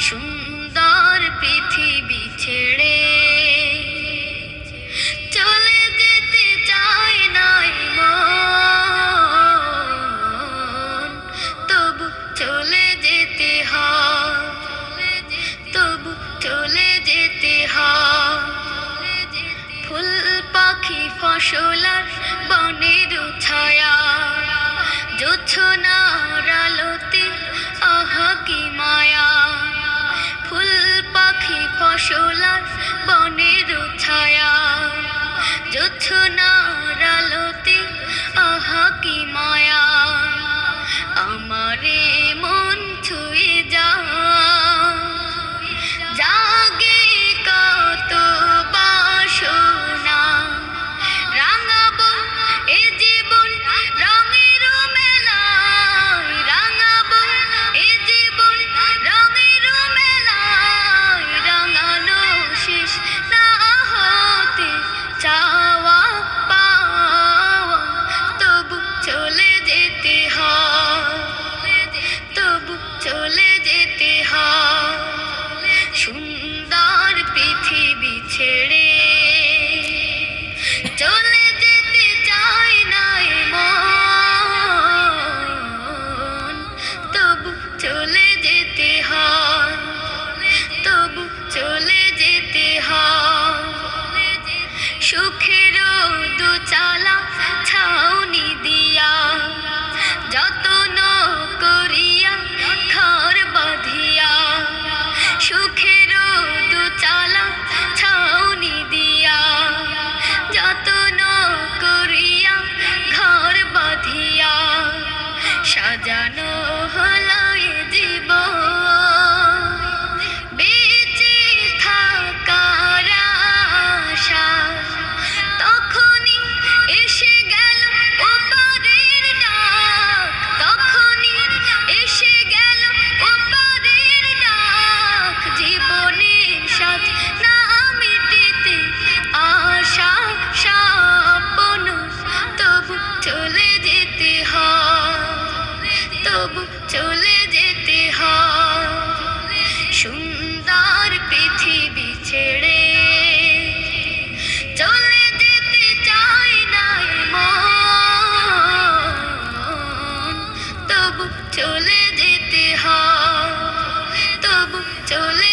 সুন্দর পৃথিবী ছেড়ে চলে যেতে চায় নাই মন, তবু চলে যেতে হয়, তবু চলে যেতে হয়। ফুল পাখি ফসল আর বনের ছায়া, জোছনার আলোতে আহা কি মায়া। ফুল পাখি ফসল আর বনের ছায়া, জোছনার আলোতে আহা কি মায়া। আমারে মন ছুঁয়ে জাগে কত বাসনা, রাঙাবো এ জীবন রঙের মেলায়, রাঙাবো এ জীবন রঙের মেলায়। রাঙানো শেষ না হতে চাওয়া পাওয়া, তবু চলে যেতে হয়, তবু চলে যেতে হয়। সুন্দর পৃথিবী ছেড়ে চলে যেতে চায় নাই মন, তবু চলে যেতে হয়, তবু চলে যেতে হয়। সুখের দোচালা ছাউনি দিয়া, যতন করিয়া ঘর বাঁধিয়া। সুখের দোচালা ছাউনি দিয়া, যতন করিয়া ঘর বাঁধিয়া। সাজানো হলো এ জীবন বেঁচে থাকার আশা, তখনই এসে গেল ওপারের ডাক, তখনই এসে গেল ওপারের ডাক। জীবনের সাথ না মিটিতে আশা স্বপ্ন, তবু চলে যেতে হয়, তবু চলে যেতে হয়। সুন্দর পৃথিবী ছেড়ে চলে যেতে চায় নাই মন, তবু চলে যেতে হয়, তবু চলে